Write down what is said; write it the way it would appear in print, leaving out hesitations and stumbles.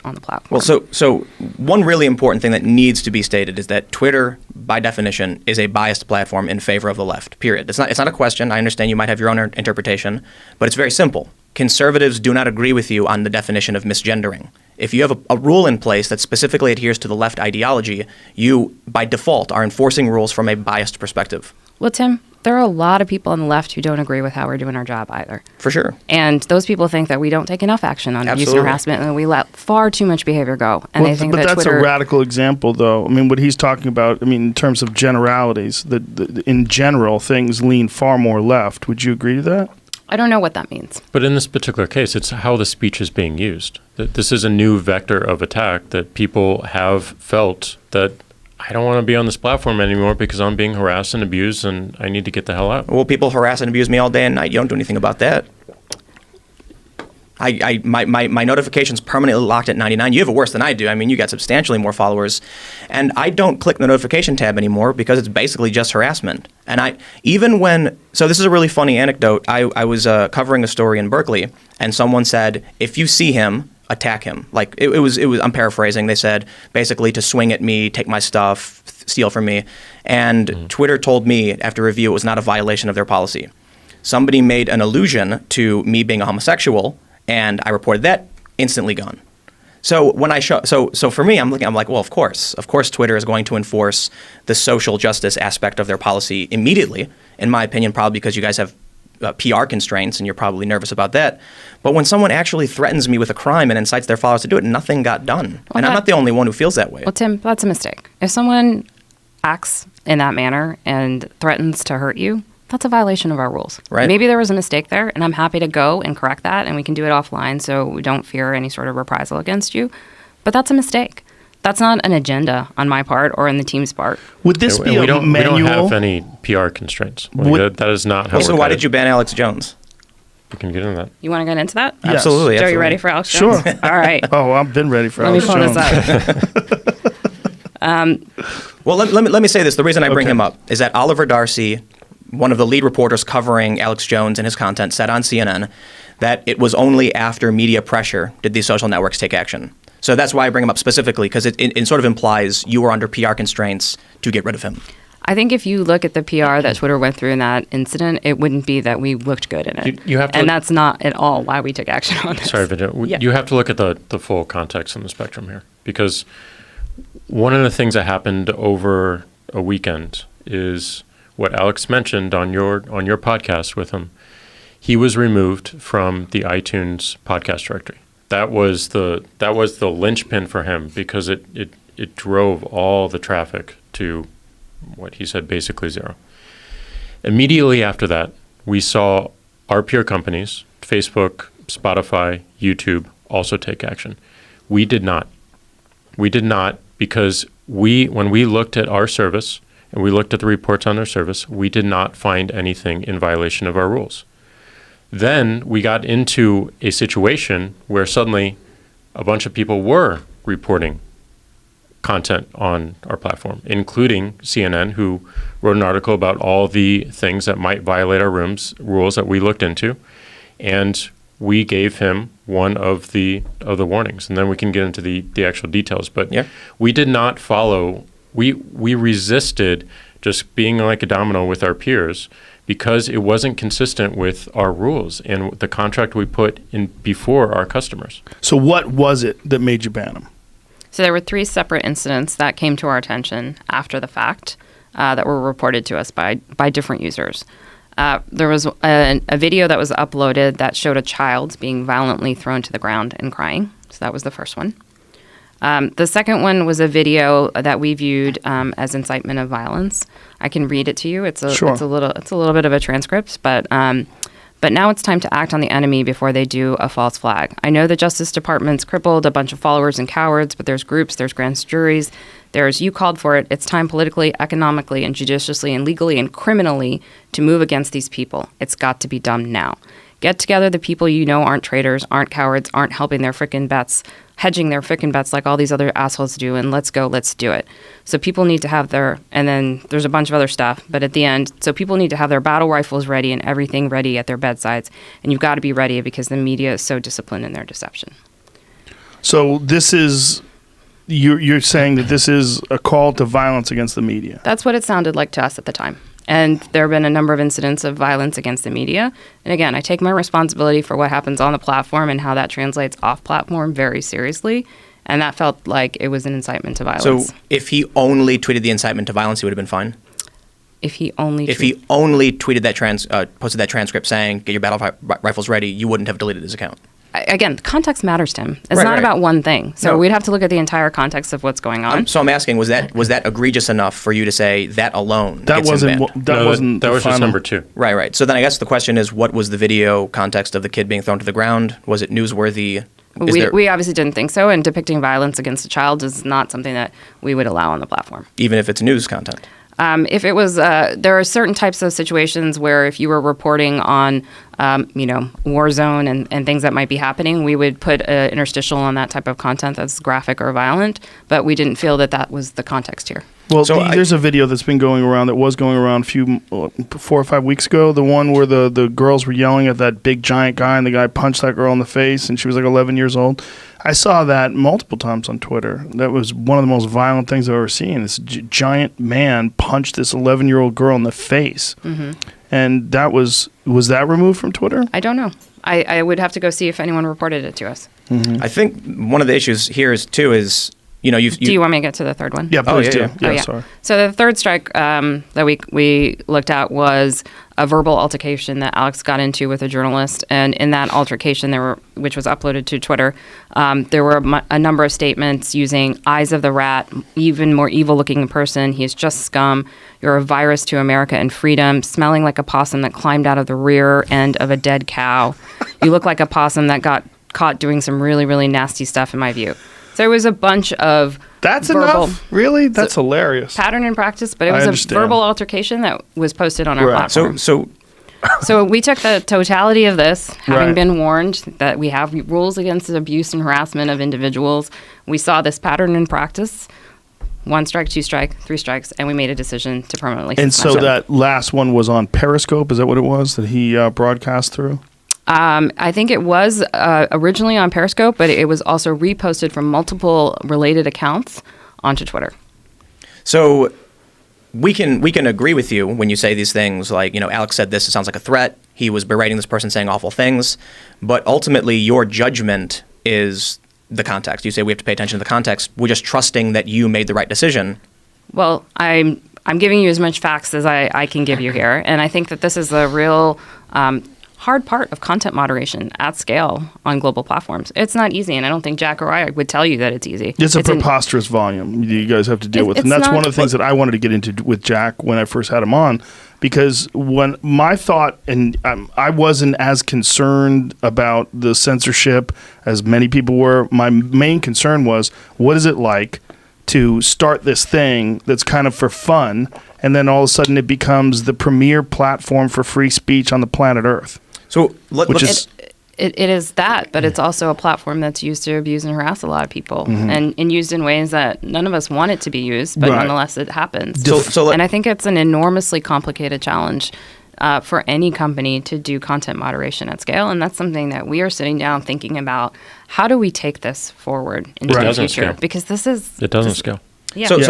on the platform. Well, so one really important thing that needs to be stated is that Twitter, by definition, is a biased platform in favor of the left, period. It's not a question. I understand you might have your own interpretation, but it's very simple. Conservatives do not agree with you on the definition of misgendering. If you have a rule in place that specifically adheres to the left ideology, you, by default, are enforcing rules from a biased perspective. Well, Tim, there are a lot of people on the left who don't agree with how we're doing our job either. For sure. And those people think that we don't take enough action on abuse and harassment, and we let far too much behavior go. And they think but that's Twitter, a radical example, though. I mean, what he's talking about, in terms of generalities, that in general, things lean far more left. Would you agree to that? I don't know what that means. But in this particular case, it's how the speech is being used. This is a new vector of attack that people have felt that I don't want to be on this platform anymore because I'm being harassed and abused and I need to get the hell out. Well, people harass and abuse me all day and night. You don't do anything about that. My notification's permanently locked at 99. You have it worse than I do. I mean, you got substantially more followers. And I don't click the notification tab anymore because it's basically just harassment. And so this is a really funny anecdote. I was covering a story in Berkeley, and someone said, if you see him, attack him. Like it was, I'm paraphrasing. They said basically to swing at me, take my stuff, steal from me. And Twitter told me after review it was not a violation of their policy. Somebody made an allusion to me being a homosexual, and I reported that, instantly gone. So when so for me, I'm like, well, of course Twitter is going to enforce the social justice aspect of their policy immediately. In my opinion, probably because you guys have PR constraints and you're probably nervous about that. But when someone actually threatens me with a crime and incites their followers to do it, nothing got done. Well, and I'm not the only one who feels that way. Well, Tim, that's a mistake. If someone acts in that manner and threatens to hurt you, that's a violation of our rules. Right. Maybe there was a mistake there, and I'm happy to go and correct that, and we can do it offline so we don't fear any sort of reprisal against you. But that's a mistake. That's not an agenda on my part or in the team's part. Would this be a manual? We don't have any PR constraints. That is not how So why did you ban Alex Jones? We can get into that. You want to get into that? Yes. Absolutely. Joe, you ready for Alex Jones? Sure. All right. Oh, I've been ready for Alex Jones. Let me pull this up. Well, let me say this. The reason I bring him up is that Oliver Darcy, one of the lead reporters covering Alex Jones and his content, said on CNN that it was only after media pressure did these social networks take action. So that's why I bring him up specifically, because it sort of implies you were under PR constraints to get rid of him. I think if you look at the PR that Twitter went through in that incident, it wouldn't be that we looked good in it. You have to, and that's not at all why we took action on this. Sorry, Vijay. You have to look at the full context and the spectrum here, because one of the things that happened over a weekend is what Alex mentioned on your podcast with him. He was removed from the iTunes podcast directory. That was the linchpin for him, because it drove all the traffic to what he said basically zero. Immediately after that, we saw our peer companies, Facebook, Spotify, YouTube, also take action. We did not. We did not, because when we looked at our service and we looked at the reports on their service, we did not find anything in violation of our rules. Then we got into a situation where suddenly a bunch of people were reporting content on our platform, including CNN, who wrote an article about all the things that might violate our rules that we looked into, and we gave him one of the warnings, and then we can get into the actual details. But we did not follow. We resisted just being like a domino with our peers, because it wasn't consistent with our rules and the contract we put in before our customers. So what was it that made you ban them? So there were 3 separate incidents that came to our attention after the fact that were reported to us by different users. There was a video that was uploaded that showed a child being violently thrown to the ground and crying. So that was the first one. The second one was a video that we viewed as incitement of violence. I can read it to you. It's a little bit of a transcript, but now it's time to act on the enemy before they do a false flag. I know the Justice Department's crippled a bunch of followers and cowards, but there's groups, there's grand juries, you called for it. It's time politically, economically, and judiciously, and legally, and criminally to move against these people. It's got to be done now. Get together the people you know aren't traitors, aren't cowards, aren't hedging their frickin' bets like all these other assholes do, and let's go, let's do it. So people need to have and then there's a bunch of other stuff, but at the end, so people need to have their battle rifles ready and everything ready at their bedsides, and you've got to be ready because the media is so disciplined in their deception. So this is you're saying that this is a call to violence against the media. That's what it sounded like to us at the time. And there have been a number of incidents of violence against the media. And again, I take my responsibility for what happens on the platform and how that translates off platform very seriously. And that felt like it was an incitement to violence. So if he only tweeted the incitement to violence, he would have been fine? If he only tweeted that posted that transcript saying, get your battle rifles ready, you wouldn't have deleted his account. Again, context matters to him. It's Right, not right. about one thing. So No. we'd have to look at the entire context of what's going on. So I'm asking, was that egregious enough for you to say that alone That gets him wasn't banned? that No, wasn't that the was just final- number 2. Right. So then I guess the question is, what was the video context of the kid being thrown to the ground? Was it newsworthy? We obviously didn't think so, and depicting violence against a child is not something that we would allow on the platform. Even if it's news content? If it was, there are certain types of situations where if you were reporting on, war zone and things that might be happening, we would put an interstitial on that type of content that's graphic or violent, but we didn't feel that that was the context here. Well, So there's a video that's been going around that was going around 4 or 5 weeks ago. The one where the girls were yelling at that big giant guy and the guy punched that girl in the face and she was like 11 years old. I saw that multiple times on Twitter. That was one of the most violent things I've ever seen. This giant man punched this 11-year-old girl in the face. Mm-hmm. And that was that removed from Twitter? I don't know. I would have to go see if anyone reported it to us. I think one of the issues here is do you want me to get to the third one? Yeah, please yeah, do. yeah. Yeah, sorry. So the third strike that we looked at was a verbal altercation that Alex got into with a journalist, and in that altercation, which was uploaded to Twitter, there were a number of statements using "eyes of the rat," even more evil-looking person. He is just scum. You're a virus to America and freedom. Smelling like a possum that climbed out of the rear end of a dead cow. You look like a possum that got caught doing some really, really nasty stuff, in my view. So there was a bunch of That's verbal enough? Really? That's hilarious. pattern and practice, but it I was a understand. verbal altercation that was posted on our Right. platform. So we took the totality of this, having Right. been warned that we have rules against the abuse and harassment of individuals. We saw this pattern in practice. 1 strike, 2 strike, 3 strikes, and we made a decision to permanently And so suspend. that last one was on Periscope. Is that what it was that he broadcast through? I think it was originally on Periscope, but it was also reposted from multiple related accounts onto Twitter. So we can agree with you when you say these things like, Alex said this, it sounds like a threat. He was berating this person, saying awful things. But ultimately, your judgment is the context. You say we have to pay attention to the context. We're just trusting that you made the right decision. Well, I'm giving you as much facts as I can give you here, and I think that this is a real hard part of content moderation at scale on global platforms. It's not easy, and I don't think Jack or I would tell you that it's easy. It's a preposterous volume you guys have to deal with. And it's that's not- one of the things that I wanted to get into with Jack when I first had him on, because when my thought, and I wasn't as concerned about the censorship as many people were, my main concern was, what is it like to start this thing that's kind of for fun, and then all of a sudden it becomes the premier platform for free speech on the planet Earth? So It is that, but it's also a platform that's used to abuse and harass a lot of people, and used in ways that none of us want it to be used, but Right. nonetheless it happens. So And I think it's an enormously complicated challenge for any company to do content moderation at scale, and that's something that we are sitting down thinking about. How do we take this forward into It the doesn't future? scale. Because It doesn't scale. Yeah. So